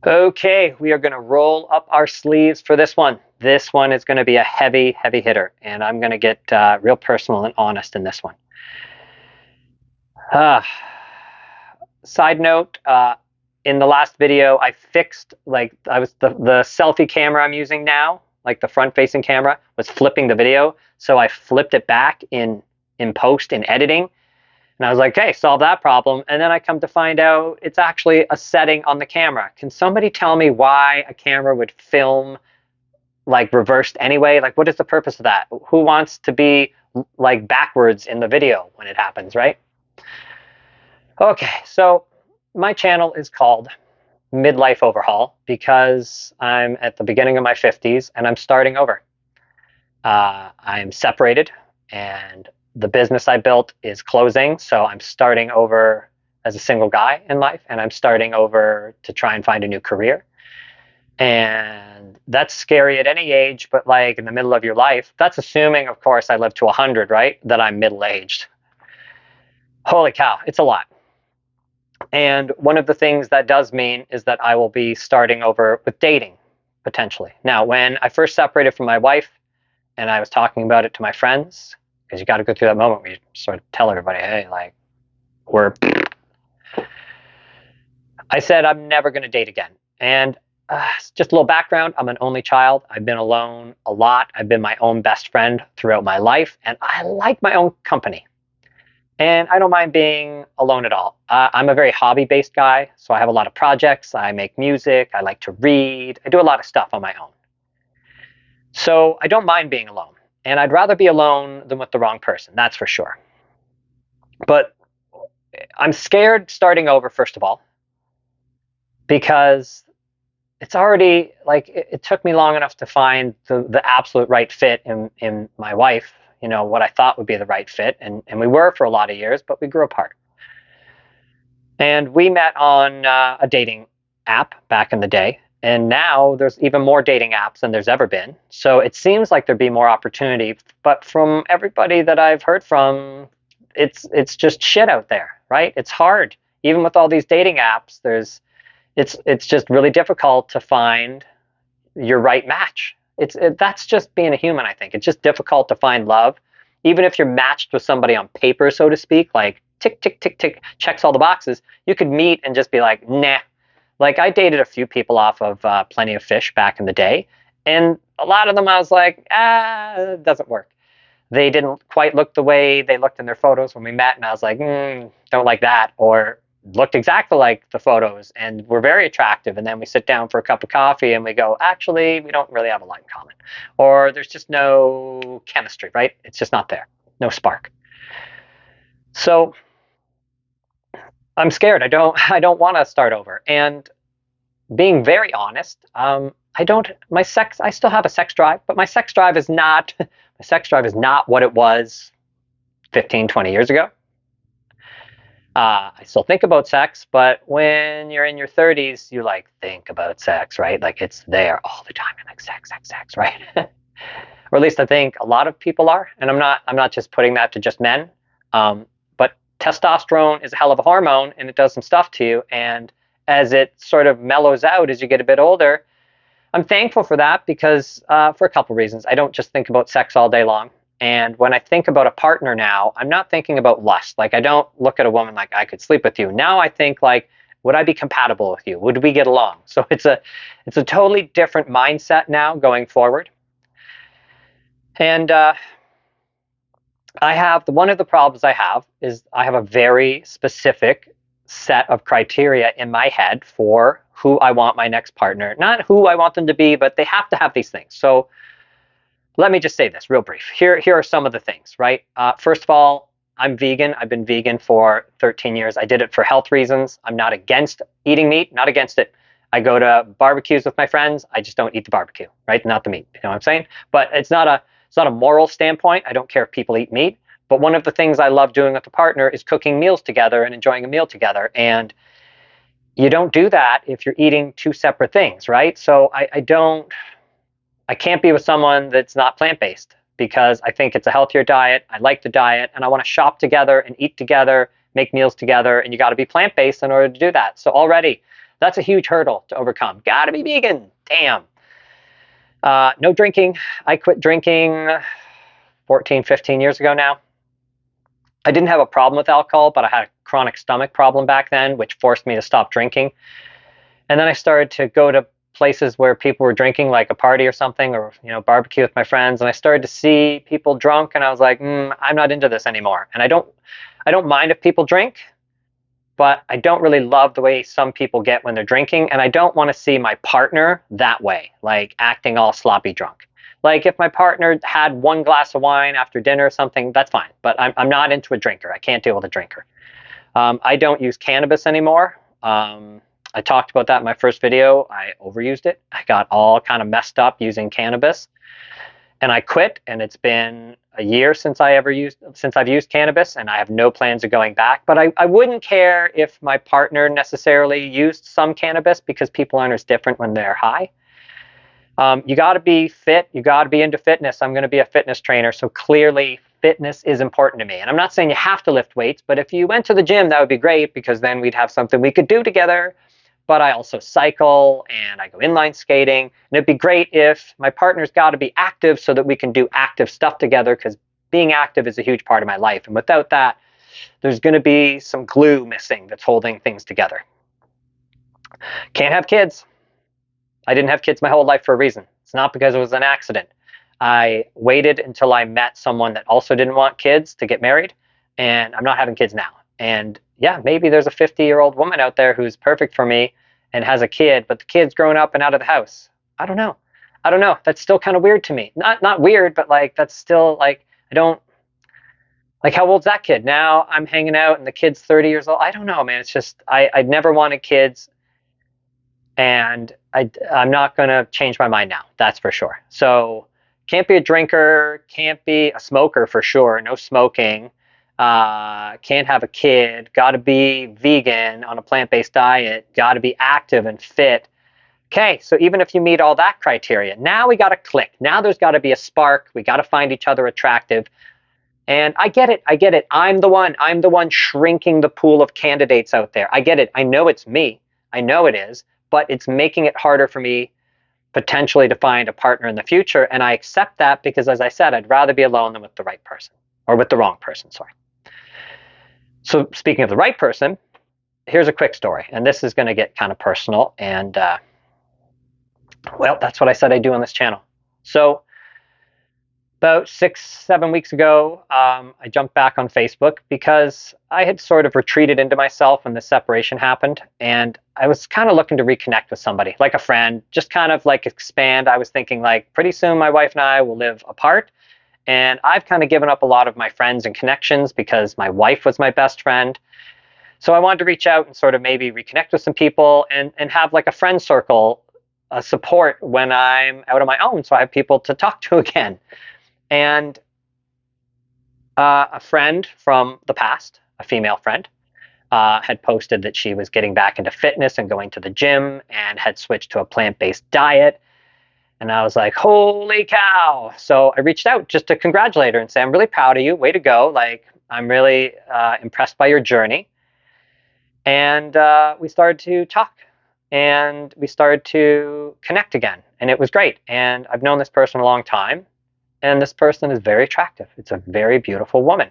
Okay, we are going to roll up our sleeves for this one. This one is going to be a heavy, heavy hitter, and I'm going to get real personal and honest in this one. Uh, Side note, in the last video, I fixed, like, the selfie camera I'm using now, like the front-facing camera, was flipping the video, so I flipped it back in post in editing. And I was like, hey, solve that problem. And then I come to find out it's actually a setting on the camera. Can somebody tell me why a camera would film like reversed anyway? Like, what is the purpose of that? Who wants to be like backwards in the video when it happens, right? Okay, so my channel is called Midlife Overhaul because I'm at the beginning of my 50s and I'm starting over. I'm separated and the business I built is closing, so I'm starting over as a single guy in life, and I'm starting over to try and find a new career. And that's scary at any age, but like in the middle of your life, that's assuming, of course, I live to 100, right? That I'm middle-aged. Holy cow, it's a lot. And one of the things that does mean is that I will be starting over with dating, potentially. Now, when I first separated from my wife and I was talking about it to my friends, because you got to go through that moment where you sort of tell everybody, hey, like, I said I'm never going to date again. And just a little background, I'm an only child. I've been alone a lot. I've been my own best friend throughout my life, and I like my own company. And I don't mind being alone at all. I'm a very hobby-based guy, so I have a lot of projects. I make music. I like to read. I do a lot of stuff on my own. So I don't mind being alone. And I'd rather be alone than with the wrong person, that's for sure. But I'm scared starting over, first of all, because it's already like it took me long enough to find the absolute right fit in my wife, you know, what I thought would be the right fit. And we were for a lot of years, but we grew apart. And we met on a dating app back in the day. And now there's even more dating apps than there's ever been. So it seems like there'd be more opportunity. But from everybody that I've heard from, it's just shit out there, right? It's hard. Even with all these dating apps, it's just really difficult to find your right match. That's just being a human, I think. It's just difficult to find love. Even if you're matched with somebody on paper, so to speak, like tick, tick, tick, tick, checks all the boxes, you could meet and just be like, nah. Like I dated a few people off of Plenty of Fish back in the day, and a lot of them I was like, it doesn't work. They didn't quite look the way they looked in their photos when we met, and I was like, don't like that. Or looked exactly like the photos and were very attractive, and then we sit down for a cup of coffee and we go, actually, we don't really have a lot in common. Or there's just no chemistry, right? It's just not there. No spark. So I'm scared. I don't want to start over. And being very honest, I still have a sex drive, but my sex drive is not what it was 15, 20 years ago. I still think about sex, but when you're in your 30s, you like think about sex, right? Like it's there all the time. You're like sex, sex, sex, right? Or at least I think a lot of people are. And I'm not just putting that to just men. But testosterone is a hell of a hormone and it does some stuff to you. And as it sort of mellows out as you get a bit older, I'm thankful for that because for a couple of reasons. I don't just think about sex all day long. And when I think about a partner now, I'm not thinking about lust. Like I don't look at a woman like I could sleep with you. Now I think like, would I be compatible with you? Would we get along? So it's a totally different mindset now going forward. And one of the problems I have is I have a very specific set of criteria in my head for who I want my next partner. Not who I want them to be, but they have to have these things. So let me just say this real brief. Here are some of the things, right? First of all, I'm vegan. I've been vegan for 13 years. I did it for health reasons. I'm not against eating meat, not against it. I go to barbecues with my friends. I just don't eat the barbecue, right? Not the meat. You know what I'm saying? But it's not a moral standpoint. I don't care if people eat meat. But one of the things I love doing with a partner is cooking meals together and enjoying a meal together. And you don't do that if you're eating two separate things, right? So I can't be with someone that's not plant-based because I think it's a healthier diet. I like the diet and I want to shop together and eat together, make meals together, and you got to be plant-based in order to do that. So already That's a huge hurdle to overcome. Gotta be vegan. Damn. No drinking. I quit drinking 14, 15 years ago now. I didn't have a problem with alcohol, but I had a chronic stomach problem back then, which forced me to stop drinking. And then I started to go to places where people were drinking, like a party or something, or barbecue with my friends, and I started to see people drunk, and I was like, I'm not into this anymore. And I don't mind if people drink, but I don't really love the way some people get when they're drinking, and I don't want to see my partner that way, like acting all sloppy drunk. Like if my partner had one glass of wine after dinner or something, that's fine. But I'm not into a drinker. I can't deal with a drinker. I don't use cannabis anymore. I talked about that in my first video. I overused it. I got all kind of messed up using cannabis, and I quit. And it's been a year since I've used cannabis, and I have no plans of going back. But I wouldn't care if my partner necessarily used some cannabis, because people aren't as different when they're high. You got to be fit. You got to be into fitness. I'm going to be a fitness trainer, so clearly fitness is important to me. And I'm not saying you have to lift weights, but if you went to the gym, that would be great, because then we'd have something we could do together. But I also cycle and I go inline skating. And it'd be great if my partner's got to be active so that we can do active stuff together, because being active is a huge part of my life. And without that, there's going to be some glue missing that's holding things together. Can't have kids. I didn't have kids my whole life for a reason. It's not because it was an accident. I waited until I met someone that also didn't want kids to get married, and I'm not having kids now. And yeah, maybe there's a 50-year-old woman out there who's perfect for me and has a kid, but the kid's grown up and out of the house. I don't know. That's still kind of weird to me. Not weird, but like that's still like I don't like how old's that kid? Now I'm hanging out and the kid's 30 years old. I don't know, man. It's just I'd never wanted kids, and I'm not going to change my mind now. That's for sure. So can't be a drinker, can't be a smoker for sure. No smoking. Can't have a kid. Got to be vegan on a plant-based diet. Got to be active and fit. Okay, so even if you meet all that criteria, now we got to click. Now there's got to be a spark. We got to find each other attractive. And I get it. I'm the one shrinking the pool of candidates out there. I get it. I know it's me. I know it is, but it's making it harder for me potentially to find a partner in the future. And I accept that because, as I said, I'd rather be alone than with the right person, or with the wrong person, sorry. So speaking of the right person, here's a quick story. And this is going to get kind of personal. And, well, that's what I said I'd do on this channel. So about 6-7 weeks ago, I jumped back on Facebook because I had sort of retreated into myself when the separation happened. And I was kind of looking to reconnect with somebody, like a friend, just kind of like expand. I was thinking like pretty soon my wife and I will live apart. And I've kind of given up a lot of my friends and connections because my wife was my best friend. So I wanted to reach out and sort of maybe reconnect with some people and have like a friend circle, a support when I'm out on my own. So I have people to talk to again. And a friend from the past, a female friend, had posted that she was getting back into fitness and going to the gym and had switched to a plant-based diet. And I was like, holy cow. So I reached out just to congratulate her and say, I'm really proud of you. Way to go. Like, I'm really impressed by your journey. And we started to talk and we started to connect again. And it was great. And I've known this person a long time. And this person is very attractive. It's a very beautiful woman.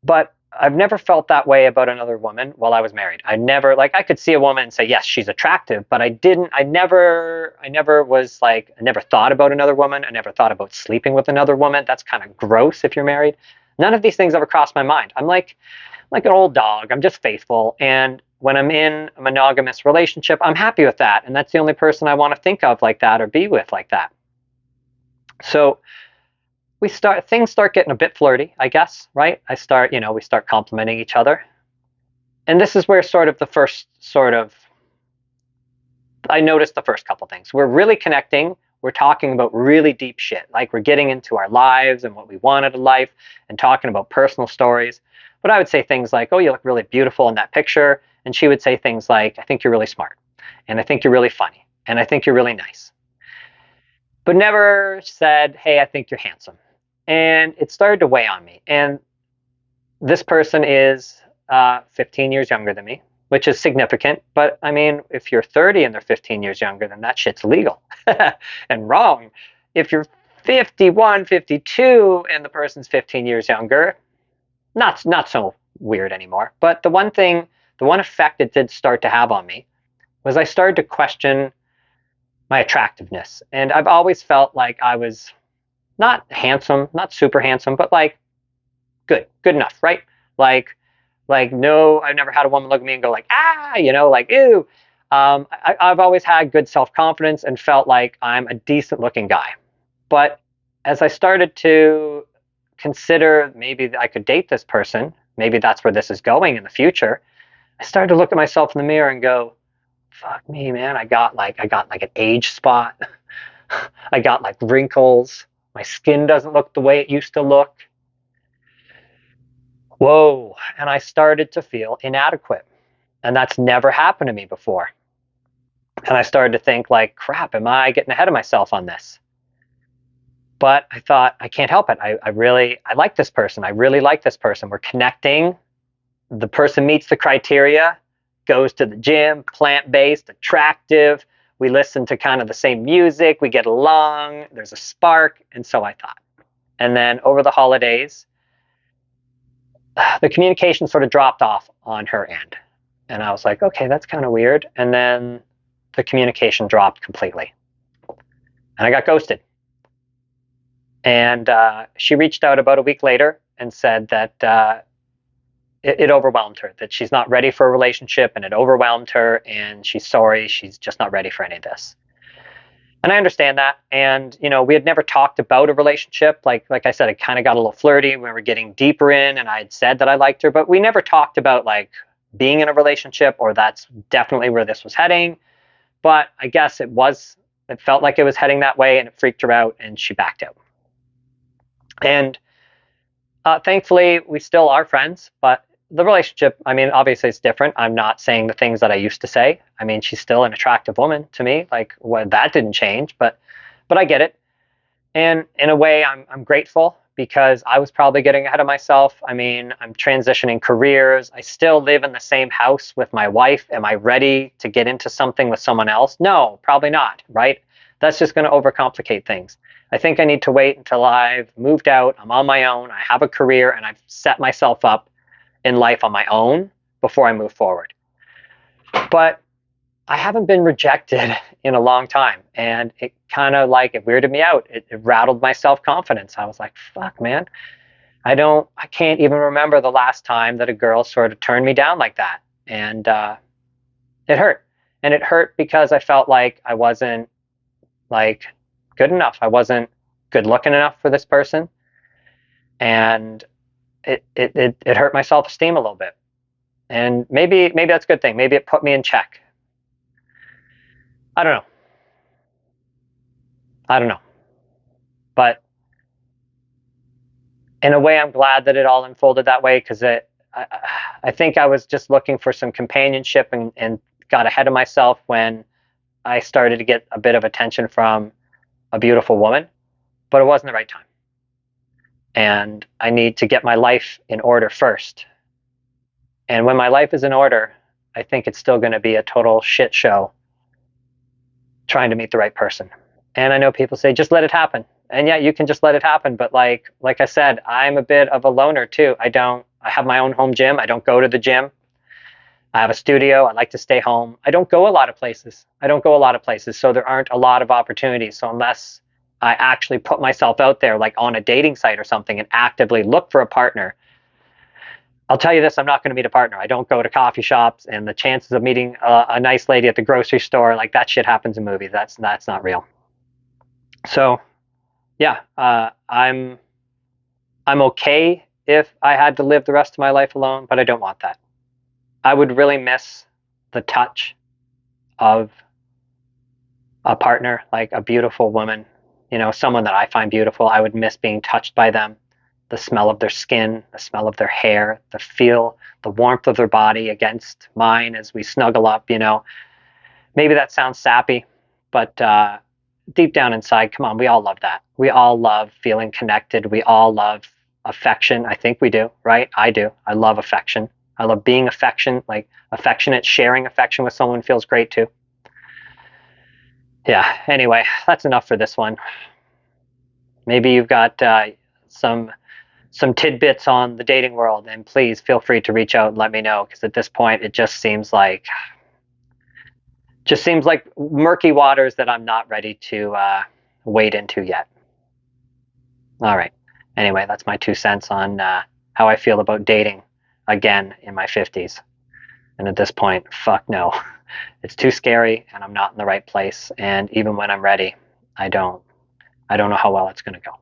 But I've never felt that way about another woman while I was married. I never, like, I could see a woman and say, yes, she's attractive, but I never thought about another woman. I never thought about sleeping with another woman. That's kind of gross if you're married. None of these things ever crossed my mind. I'm like an old dog. I'm just faithful. And when I'm in a monogamous relationship, I'm happy with that. And that's the only person I want to think of like that or be with like that. So things start getting a bit flirty, I guess, right? We start complimenting each other. And this is where I noticed the first couple things. We're really connecting. We're talking about really deep shit. Like we're getting into our lives and what we want out of life and talking about personal stories. But I would say things like, oh, you look really beautiful in that picture. And she would say things like, I think you're really smart. And I think you're really funny. And I think you're really nice. But never said, hey, I think you're handsome. And it started to weigh on me. And this person is 15 years younger than me, which is significant. But I mean, if you're 30 and they're 15 years younger, then that shit's legal and wrong. If you're 51, 52, and the person's 15 years younger, not so weird anymore. But the one effect it did start to have on me was I started to question my attractiveness. And I've always felt like I was not handsome, not super handsome, but like good enough, right? Like, no, I've never had a woman look at me and go like, ah, like, ew. I've always had good self-confidence and felt like I'm a decent looking guy. But as I started to consider maybe I could date this person, maybe that's where this is going in the future, I started to look at myself in the mirror and go, fuck me, man, I got like an age spot. I got like wrinkles. My skin doesn't look the way it used to look. Whoa. And I started to feel inadequate. And that's never happened to me before. And I started to think like, crap, am I getting ahead of myself on this? But I thought, I can't help it. I like this person. I really like this person. We're connecting. The person meets the criteria, goes to the gym, plant-based, attractive. We listen to kind of the same music. We get along. There's a spark. And so I thought. And then over the holidays, the communication sort of dropped off on her end. And I was like, okay, that's kind of weird. And then the communication dropped completely. And I got ghosted. And she reached out about a week later and said that it overwhelmed her, that she's not ready for a relationship and it overwhelmed her and she's sorry, she's just not ready for any of this. And I understand that. And, we had never talked about a relationship. Like I said, it kind of got a little flirty when we were getting deeper in and I had said that I liked her, but we never talked about like being in a relationship or that's definitely where this was heading. But I guess it felt like it was heading that way and it freaked her out and she backed out. And thankfully, we still are friends, but the relationship, I mean, obviously it's different. I'm not saying the things that I used to say. I mean, she's still an attractive woman to me. Like, well, that didn't change, but I get it. And in a way, I'm grateful because I was probably getting ahead of myself. I mean, I'm transitioning careers. I still live in the same house with my wife. Am I ready to get into something with someone else? No, probably not, right? That's just going to overcomplicate things. I think I need to wait until I've moved out, I'm on my own, I have a career, and I've set myself up in life on my own before I move forward. But I haven't been rejected in a long time, and it kind of like it weirded me out. It rattled my self-confidence. I was like, fuck, man. I can't even remember the last time that a girl sort of turned me down like that. And it hurt. And it hurt because I felt like I wasn't like good enough. I wasn't good looking enough for this person. And it hurt my self-esteem a little bit. And maybe that's a good thing. Maybe it put me in check. I don't know. But in a way, I'm glad that it all unfolded that way because I think I was just looking for some companionship and got ahead of myself when I started to get a bit of attention from a beautiful woman, but it wasn't the right time. And I need to get my life in order first. And when my life is in order, I think it's still going to be a total shit show trying to meet the right person. And I know people say, just let it happen. And yeah, you can just let it happen. But like I said, I'm a bit of a loner too. I have my own home gym. I don't go to the gym. I have a studio. I like to stay home. I don't go a lot of places. So there aren't a lot of opportunities. So unless I actually put myself out there, like on a dating site or something and actively look for a partner, I'll tell you this, I'm not going to meet a partner. I don't go to coffee shops, and the chances of meeting a nice lady at the grocery store, like that shit happens in movies. That's not real. So yeah, I'm okay if I had to live the rest of my life alone, but I don't want that. I would really miss the touch of a partner, like a beautiful woman, someone that I find beautiful. I would miss being touched by them, the smell of their skin, the smell of their hair, the warmth of their body against mine as we snuggle up, Maybe that sounds sappy, but deep down inside, come on, we all love that. We all love feeling connected. We all love affection. I think we do, right? I do. I love affection. I love being affectionate. Sharing affection with someone feels great too. Yeah. Anyway, that's enough for this one. Maybe you've got some some tidbits on the dating world, and please feel free to reach out and let me know, because at this point it just seems like murky waters that I'm not ready to wade into yet. All right. Anyway, that's my 2 cents on how I feel about dating again in my 50s. And at this point, fuck no. It's too scary and I'm not in the right place. And even when I'm ready, I don't I don't know how well it's going to go.